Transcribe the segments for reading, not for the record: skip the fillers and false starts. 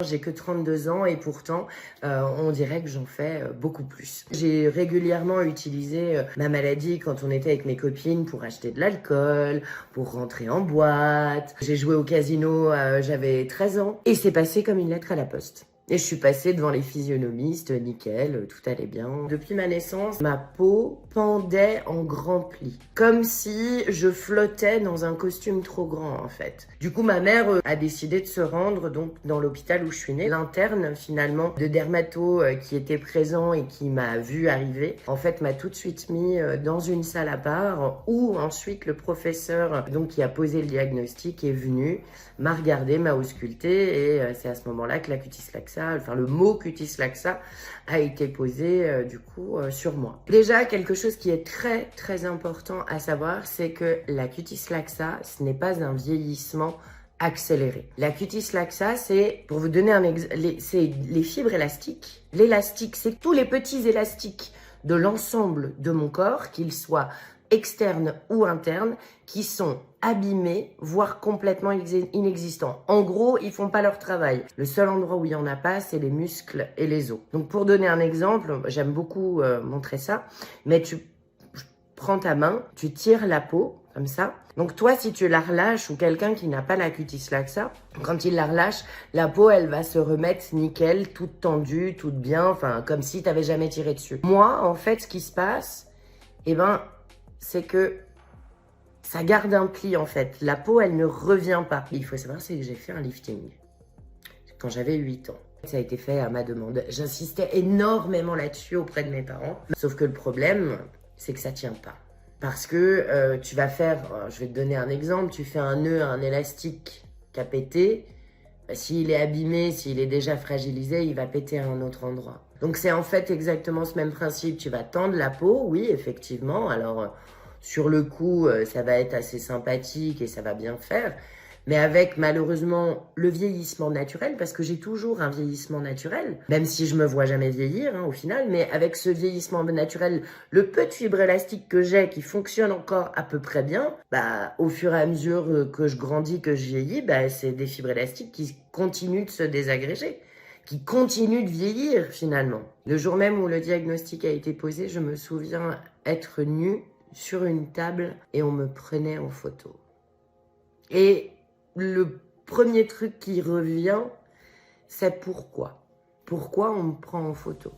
J'ai que 32 ans et pourtant, on dirait que j'en fais beaucoup plus. J'ai régulièrement utilisé ma maladie quand on était avec mes copines pour acheter de l'alcool, pour rentrer en boîte. J'ai joué au casino, j'avais 13 ans et c'est passé comme une lettre à la poste. Et je suis passée devant les physionomistes, nickel, tout allait bien. Depuis ma naissance, ma peau pendait en grands plis. Comme si je flottais dans un costume trop grand, en fait. Du coup, ma mère a décidé de se rendre donc dans l'hôpital où je suis née. L'interne, finalement, de dermato qui était présent et qui m'a vu arriver, en fait, m'a tout de suite mis dans une salle à part où ensuite le professeur donc qui a posé le diagnostic est venu, m'a regardé, m'a ausculté et c'est à ce moment-là que la cutis laxa, enfin le mot cutis laxa a été posé du coup sur moi. Déjà, quelque chose qui est très très important à savoir, c'est que la cutis laxa, ce n'est pas un vieillissement accéléré. La cutis laxa, c'est, pour vous donner un exemple, c'est les fibres élastiques. L'élastique, c'est tous les petits élastiques de l'ensemble de mon corps, qu'ils soient externes ou internes, qui sont abîmés, voire complètement inexistants. En gros, ils font pas leur travail. Le seul endroit où il y en a pas, c'est les muscles et les os. Donc pour donner un exemple, j'aime beaucoup montrer ça, mais tu prends ta main, tu tires la peau, comme ça. Donc toi, si tu la relâches, ou quelqu'un qui n'a pas la cutis laxa, quand il la relâche, la peau, elle va se remettre nickel, toute tendue, toute bien, enfin, comme si tu n'avais jamais tiré dessus. Moi, en fait, ce qui se passe, eh ben, c'est que ça garde un pli, en fait. La peau, elle ne revient pas. Il faut savoir, c'est que j'ai fait un lifting quand j'avais 8 ans. Ça a été fait à ma demande. J'insistais énormément là-dessus auprès de mes parents. Sauf que le problème, c'est que ça tient pas. Parce que tu vas faire, je vais te donner un exemple, tu fais un nœud à un élastique qui a pété. S'il est abîmé, s'il est déjà fragilisé, il va péter à un autre endroit. Donc c'est en fait exactement ce même principe. Tu vas tendre la peau, oui, effectivement. Alors sur le coup, ça va être assez sympathique et ça va bien faire. Mais avec malheureusement le vieillissement naturel, parce que j'ai toujours un vieillissement naturel, même si je me vois jamais vieillir au final, mais avec ce vieillissement naturel, le peu de fibres élastiques que j'ai qui fonctionnent encore à peu près bien, au fur et à mesure que je grandis, que je vieillis, c'est des fibres élastiques qui continuent de se désagréger, qui continuent de vieillir finalement. Le jour même où le diagnostic a été posé, je me souviens être nue sur une table et on me prenait en photo. Et le premier truc qui revient, c'est pourquoi. Pourquoi on me prend en photo?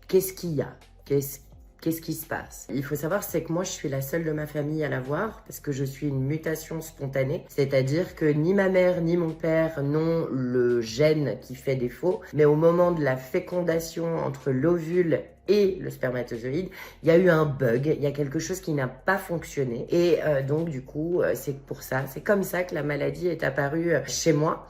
Qu'est-ce qu'il y a? Qu'est-ce qui se passe? Il faut savoir, c'est que moi, je suis la seule de ma famille à l'avoir parce que je suis une mutation spontanée. C'est-à-dire que ni ma mère ni mon père n'ont le gène qui fait défaut. Mais au moment de la fécondation entre l'ovule et le spermatozoïde, il y a eu un bug, il y a quelque chose qui n'a pas fonctionné. Et donc, du coup, c'est pour ça, c'est comme ça que la maladie est apparue chez moi.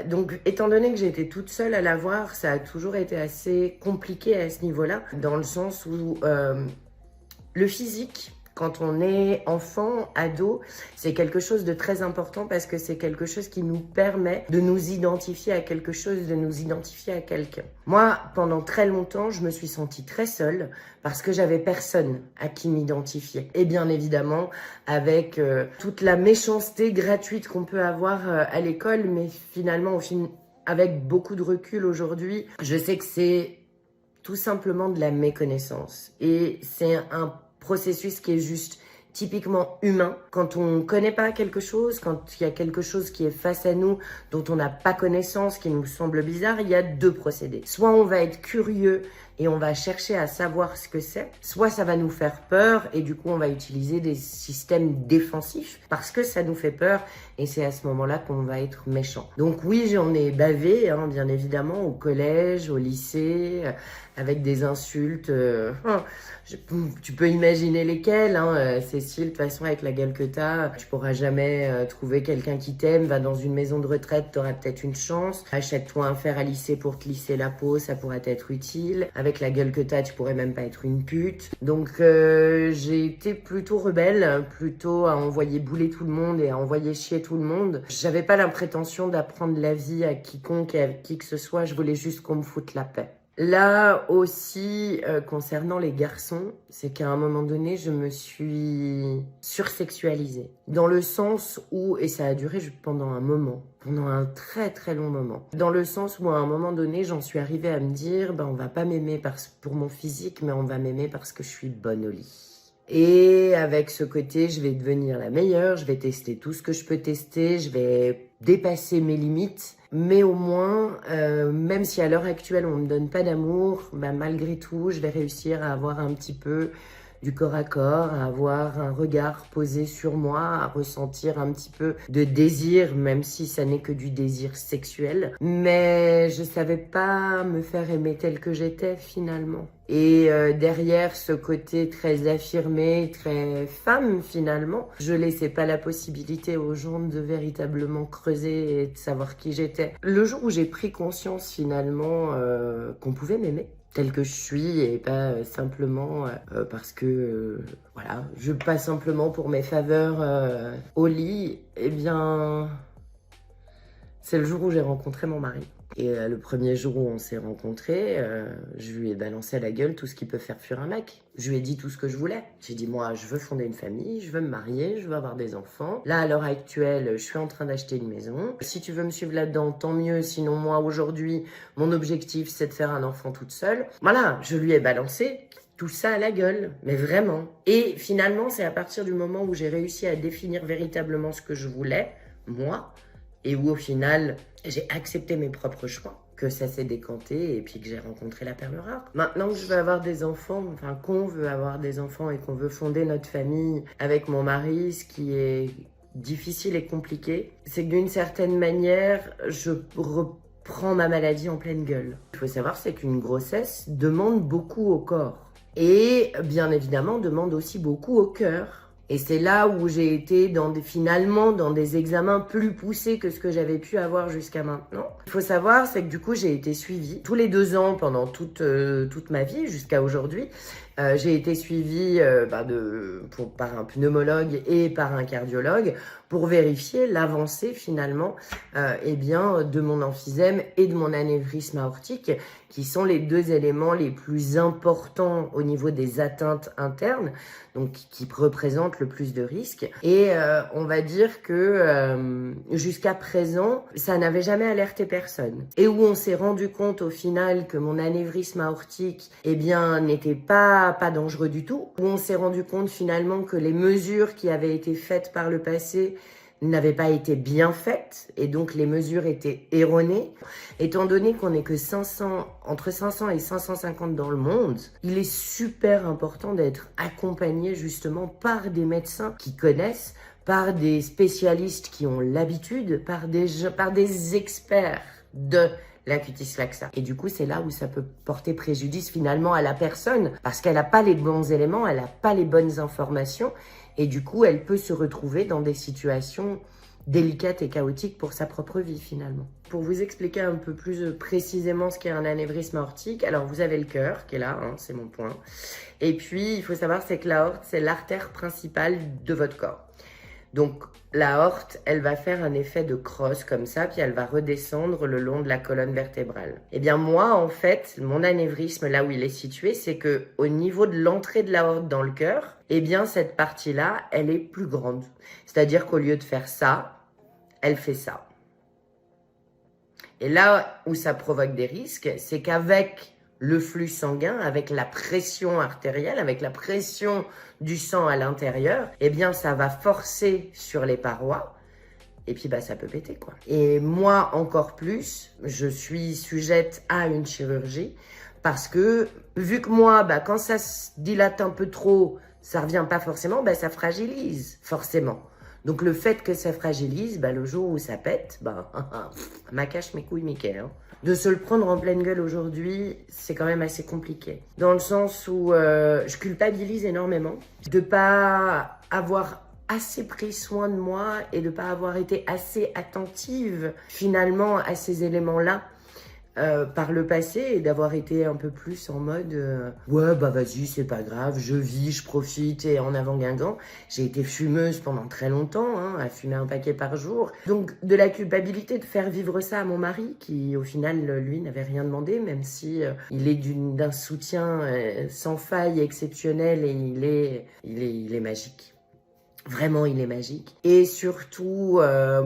Donc, étant donné que j'étais toute seule à l'avoir, ça a toujours été assez compliqué à ce niveau-là, dans le sens où le physique, quand on est enfant, ado, c'est quelque chose de très important parce que c'est quelque chose qui nous permet de nous identifier à quelque chose, de nous identifier à quelqu'un. Moi, pendant très longtemps, je me suis sentie très seule parce que j'avais personne à qui m'identifier. Et bien évidemment, avec toute la méchanceté gratuite qu'on peut avoir à l'école, mais finalement, avec beaucoup de recul aujourd'hui, je sais que c'est tout simplement de la méconnaissance. Et c'est un processus qui est juste typiquement humain. Quand on connaît pas quelque chose, quand il y a quelque chose qui est face à nous, dont on n'a pas connaissance, qui nous semble bizarre, il y a deux procédés. Soit on va être curieux et on va chercher à savoir ce que c'est, soit ça va nous faire peur et du coup on va utiliser des systèmes défensifs parce que ça nous fait peur et c'est à ce moment-là qu'on va être méchant. Donc oui, j'en ai bavé, bien évidemment, au collège, au lycée, avec des insultes. Tu peux imaginer lesquelles, Cécile, de toute façon, avec la gueule que t'as, tu pourras jamais trouver quelqu'un qui t'aime, va dans une maison de retraite, t'auras peut-être une chance. Achète-toi un fer à lisser pour te lisser la peau, ça pourrait être utile. Avec la gueule que t'as, tu pourrais même pas être une pute. Donc j'ai été plutôt rebelle, plutôt à envoyer bouler tout le monde et à envoyer chier tout le monde. J'avais pas la prétention d'apprendre la vie à quiconque et à qui que ce soit, je voulais juste qu'on me foute la paix. Là aussi, concernant les garçons, c'est qu'à un moment donné, je me suis sursexualisée. Dans le sens où, et ça a duré pendant un moment, pendant un très très long moment. Dans le sens où à un moment donné, j'en suis arrivée à me dire, on va pas m'aimer pour mon physique, mais on va m'aimer parce que je suis bonne au lit. Et avec ce côté, je vais devenir la meilleure, je vais tester tout ce que je peux tester, je vais dépasser mes limites. Mais au moins, même si à l'heure actuelle on ne me donne pas d'amour, malgré tout, je vais réussir à avoir un petit peu du corps à corps, à avoir un regard posé sur moi, à ressentir un petit peu de désir, même si ça n'est que du désir sexuel. Mais je savais pas me faire aimer telle que j'étais finalement. Et derrière ce côté très affirmé, très femme finalement, je laissais pas la possibilité aux gens de véritablement creuser et de savoir qui j'étais. Le jour où j'ai pris conscience finalement qu'on pouvait m'aimer telle que je suis et pas simplement parce que voilà, je passe simplement pour mes faveurs au lit, eh bien c'est le jour où j'ai rencontré mon mari. Et le premier jour où on s'est rencontrés, je lui ai balancé à la gueule tout ce qui peut faire fuir un mec. Je lui ai dit tout ce que je voulais. J'ai dit, moi, je veux fonder une famille, je veux me marier, je veux avoir des enfants. Là, à l'heure actuelle, je suis en train d'acheter une maison. Si tu veux me suivre là-dedans, tant mieux. Sinon, moi, aujourd'hui, mon objectif, c'est de faire un enfant toute seule. Voilà, je lui ai balancé tout ça à la gueule, mais vraiment. Et finalement, c'est à partir du moment où j'ai réussi à définir véritablement ce que je voulais, moi, et où au final, j'ai accepté mes propres choix, que ça s'est décanté et puis que j'ai rencontré la perle rare. Maintenant que je veux avoir des enfants, enfin qu'on veut avoir des enfants et qu'on veut fonder notre famille avec mon mari, ce qui est difficile et compliqué, c'est que d'une certaine manière, je reprends ma maladie en pleine gueule. Il faut savoir, c'est qu'une grossesse demande beaucoup au corps et bien évidemment demande aussi beaucoup au cœur. Et c'est là où j'ai été finalement dans des examens plus poussés que ce que j'avais pu avoir jusqu'à maintenant. Il faut savoir, c'est que du coup, j'ai été suivie tous les 2 ans pendant toute ma vie jusqu'à aujourd'hui. J'ai été suivie par un pneumologue et par un cardiologue pour vérifier l'avancée finalement de mon emphysème et de mon anévrisme aortique, qui sont les 2 éléments les plus importants au niveau des atteintes internes, donc qui représentent le plus de risques. Et on va dire que jusqu'à présent, ça n'avait jamais alerté personne. Et où on s'est rendu compte au final que mon anévrisme aortique, n'était pas dangereux du tout. Où on s'est rendu compte finalement que les mesures qui avaient été faites par le passé n'avaient pas été bien faites et donc les mesures étaient erronées. Étant donné qu'on n'est que entre 500 et 550 dans le monde, il est super important d'être accompagné justement par des médecins qui connaissent, par des spécialistes qui ont l'habitude, par des experts de la cutis laxa. Et du coup, c'est là où ça peut porter préjudice finalement à la personne parce qu'elle n'a pas les bons éléments, elle n'a pas les bonnes informations et du coup, elle peut se retrouver dans des situations délicates et chaotiques pour sa propre vie finalement. Pour vous expliquer un peu plus précisément ce qu'est un anévrisme aortique, alors vous avez le cœur qui est là, c'est mon point. Et puis, il faut savoir, c'est que l'aorte, c'est l'artère principale de votre corps. Donc, l'aorte, elle va faire un effet de crosse comme ça, puis elle va redescendre le long de la colonne vertébrale. Eh bien, moi, en fait, mon anévrisme, là où il est situé, c'est que au niveau de l'entrée de l'aorte dans le cœur, cette partie-là, elle est plus grande. C'est-à-dire qu'au lieu de faire ça, elle fait ça. Et là où ça provoque des risques, c'est qu'avec le flux sanguin, avec la pression artérielle, avec la pression du sang à l'intérieur, ça va forcer sur les parois et puis ça peut péter quoi. Et moi encore plus, je suis sujette à une chirurgie parce que vu que moi, quand ça se dilate un peu trop, ça revient pas forcément, ça fragilise forcément. Donc le fait que ça fragilise, le jour où ça pète, ma cache mes couilles Mickey. De se le prendre en pleine gueule aujourd'hui, c'est quand même assez compliqué. Dans le sens où je culpabilise énormément de pas avoir assez pris soin de moi et de pas avoir été assez attentive finalement à ces éléments-là. par le passé et d'avoir été un peu plus en mode ouais bah vas-y c'est pas grave, je vis, je profite et en avant Guingamp. J'ai été fumeuse pendant très longtemps, hein, à fumer un paquet par jour. Donc de la culpabilité de faire vivre ça à mon mari qui au final lui n'avait rien demandé, même si il est d'un soutien sans faille exceptionnel et il est magique. Vraiment, il est magique. Et surtout,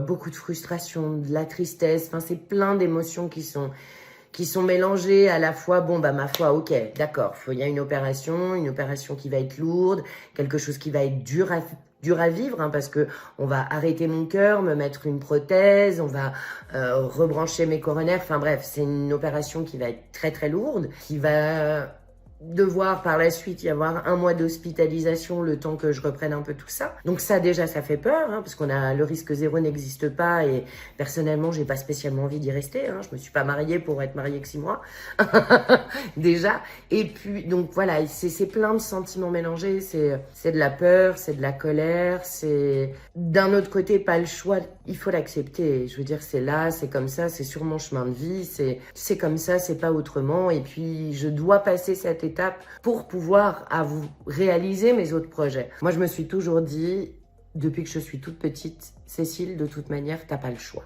beaucoup de frustration, de la tristesse. Enfin, c'est plein d'émotions qui sont mélangées à la fois. Bon, bah, ma foi, ok, d'accord. Il y a une opération qui va être lourde, quelque chose qui va être dur à vivre, hein, parce que on va arrêter mon cœur, me mettre une prothèse, on va rebrancher mes coronaires. Enfin bref, c'est une opération qui va être très très lourde, qui va devoir par la suite y avoir 1 mois d'hospitalisation le temps que je reprenne un peu tout ça. Donc ça déjà ça fait peur, hein, parce le risque zéro n'existe pas et personnellement j'ai pas spécialement envie d'y rester, hein. Je me suis pas mariée pour être mariée que 6 mois déjà. Et puis donc voilà, c'est plein de sentiments mélangés, c'est de la peur, c'est de la colère, c'est d'un autre côté pas le choix, il faut l'accepter. Je veux dire c'est là, c'est comme ça, c'est sur mon chemin de vie, c'est comme ça, c'est pas autrement. Et puis je dois passer cette étape pour pouvoir réaliser mes autres projets. Moi, je me suis toujours dit, depuis que je suis toute petite, Cécile, de toute manière, t'as pas le choix.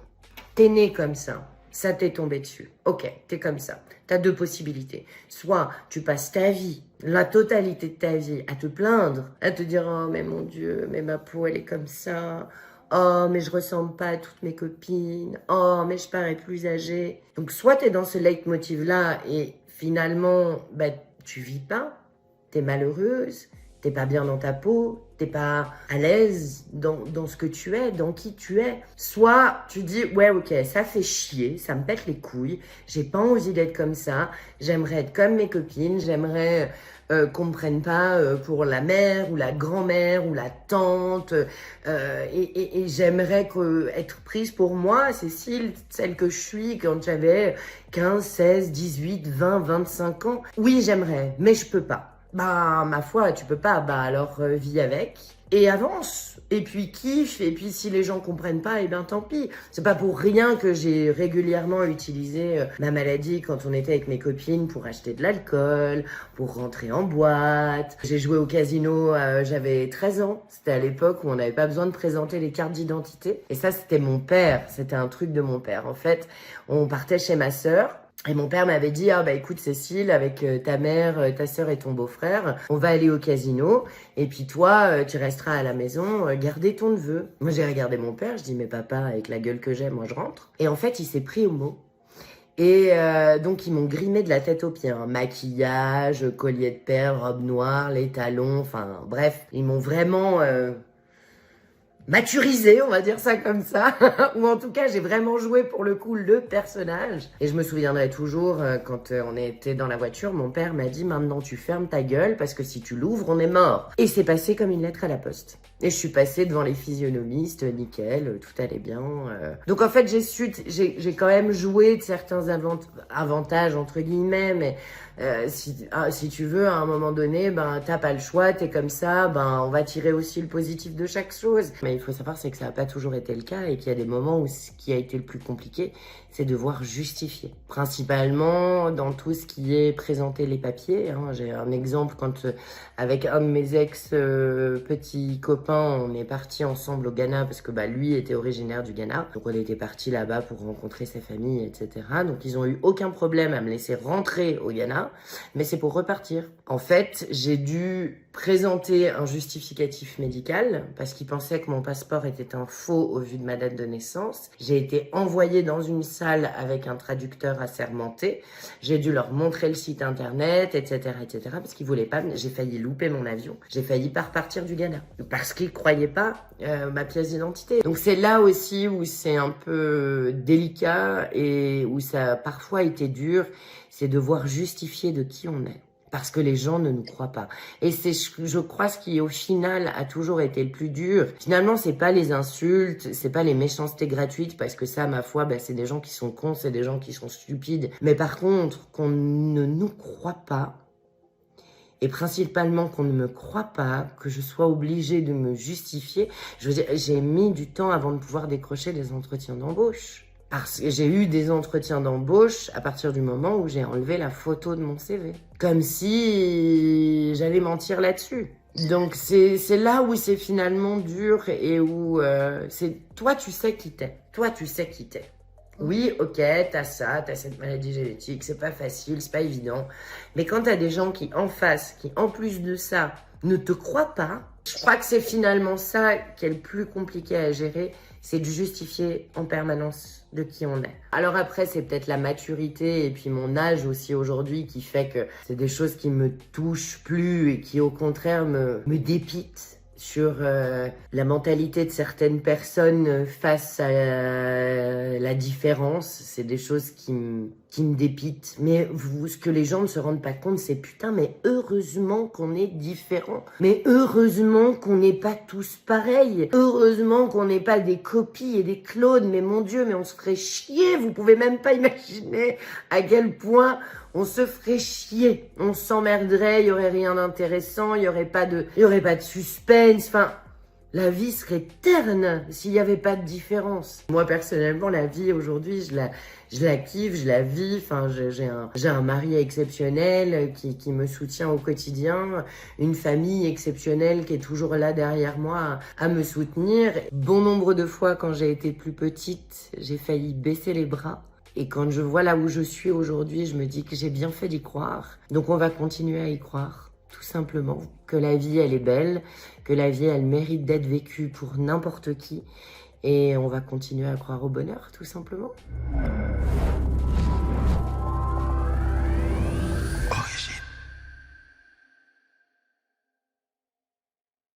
T'es née comme ça t'est tombé dessus. Ok, t'es comme ça. T'as 2 possibilités. Soit tu passes ta vie, la totalité de ta vie, à te plaindre, à te dire « Oh, mais mon Dieu, mais ma peau, elle est comme ça. Oh, mais je ressemble pas à toutes mes copines. Oh, mais je parais plus âgée. » Donc, soit t'es dans ce leitmotiv-là et finalement, bah, tu vis pas, t'es malheureuse, t'es pas bien dans ta peau, t'es pas à l'aise dans ce que tu es, dans qui tu es. Soit tu dis, ouais, ok, ça fait chier, ça me pète les couilles, j'ai pas envie d'être comme ça, j'aimerais être comme mes copines, j'aimerais qu'on me prenne pas pour la mère ou la grand-mère ou la tante, et j'aimerais être prise pour moi, Cécile, celle que je suis quand j'avais 15, 16, 18, 20, 25 ans. Oui, j'aimerais, mais je peux pas. Bah, ma foi, tu peux pas, bah alors vis avec et avance. Et puis kiffe, et puis si les gens comprennent pas, eh ben tant pis. C'est pas pour rien que j'ai régulièrement utilisé ma maladie quand on était avec mes copines pour acheter de l'alcool, pour rentrer en boîte. J'ai joué au casino, j'avais 13 ans. C'était à l'époque où on n'avait pas besoin de présenter les cartes d'identité. Et ça, c'était mon père, c'était un truc de mon père. En fait, on partait chez ma sœur. Et mon père m'avait dit, ah bah écoute Cécile, avec ta mère, ta sœur et ton beau-frère, on va aller au casino, et puis toi, tu resteras à la maison, garder ton neveu. Moi j'ai regardé mon père, je dis, mais papa, avec la gueule que j'ai, moi je rentre. Et en fait, il s'est pris au mot. Et donc ils m'ont grimé de la tête aux pieds, hein. Maquillage, collier de perles, robe noire, les talons, enfin bref, ils m'ont vraiment maturisé, on va dire ça comme ça. Ou en tout cas, j'ai vraiment joué pour le coup le personnage. Et je me souviendrai toujours, quand on était dans la voiture, mon père m'a dit « Maintenant, tu fermes ta gueule parce que si tu l'ouvres, on est mort. » Et c'est passé comme une lettre à la poste. Et je suis passée devant les physionomistes, nickel, tout allait bien. Donc en fait, j'ai quand même joué de certains avantages, entre guillemets, mais si tu veux, à un moment donné, ben t'as pas le choix, t'es comme ça, ben on va tirer aussi le positif de chaque chose. Mais il faut savoir, c'est que ça n'a pas toujours été le cas et qu'il y a des moments où ce qui a été le plus compliqué, c'est devoir justifier. Principalement dans tout ce qui est présenter les papiers, hein. J'ai un exemple quand, avec un de mes petits copains, on est partis ensemble au Ghana parce que bah, lui était originaire du Ghana. Donc on était partis là-bas pour rencontrer sa famille, etc. Donc ils ont eu aucun problème à me laisser rentrer au Ghana, mais c'est pour repartir. En fait, j'ai dû présenter un justificatif médical parce qu'ils pensaient que mon passeport était un faux au vu de ma date de naissance. J'ai été envoyée dans une salle avec un traducteur assermenté. J'ai dû leur montrer le site internet, etc., etc., parce qu'ils voulaient pas. J'ai failli louper mon avion. J'ai failli pas repartir du Ghana parce qu'ils croyaient pas ma pièce d'identité. Donc c'est là aussi où c'est un peu délicat et où ça a parfois été dur, c'est devoir justifier de qui on est. Parce que les gens ne nous croient pas. Et c'est, je crois, ce qui au final a toujours été le plus dur. Finalement, c'est pas les insultes, c'est pas les méchancetés gratuites, parce que ça, ma foi, bah, c'est des gens qui sont cons, c'est des gens qui sont stupides. Mais par contre, qu'on ne nous croit pas, et principalement qu'on ne me croit pas, que je sois obligée de me justifier. Je veux dire, j'ai mis du temps avant de pouvoir décrocher des entretiens d'embauche. Parce que j'ai eu des entretiens d'embauche à partir du moment où j'ai enlevé la photo de mon CV. Comme si j'allais mentir là-dessus. Donc c'est là où c'est finalement dur et où c'est toi tu sais qui t'es. Toi tu sais qui t'es. Oui, ok, t'as ça, t'as cette maladie génétique, c'est pas facile, c'est pas évident. Mais quand t'as des gens qui en face, qui en plus de ça, ne te croient pas, je crois que c'est finalement ça qui est le plus compliqué à gérer, c'est de justifier en permanence de qui on est. Alors après, c'est peut-être la maturité et puis mon âge aussi aujourd'hui qui fait que c'est des choses qui me touchent plus et qui au contraire me dépitent sur la mentalité de certaines personnes face à la différence. C'est des choses qui me dépitent. Mais ce que les gens ne se rendent pas compte, c'est putain, mais heureusement qu'on est différents. Mais heureusement qu'on n'est pas tous pareils. Heureusement qu'on n'est pas des copies et des clones. Mais mon Dieu, mais on se ferait chier. Vous pouvez même pas imaginer à quel point on se ferait chier, on s'emmerderait, il y aurait rien d'intéressant, il y aurait pas de suspense, enfin, la vie serait terne s'il n'y avait pas de différence. Moi, personnellement, la vie aujourd'hui, je la kiffe, je la vis, enfin, j'ai un mari exceptionnel qui me soutient au quotidien, une famille exceptionnelle qui est toujours là derrière moi à me soutenir. Bon nombre de fois, quand j'ai été plus petite, j'ai failli baisser les bras. Et quand je vois là où je suis aujourd'hui, je me dis que j'ai bien fait d'y croire. Donc on va continuer à y croire, tout simplement. Que la vie, elle est belle, que la vie, elle mérite d'être vécue pour n'importe qui. Et on va continuer à croire au bonheur, tout simplement.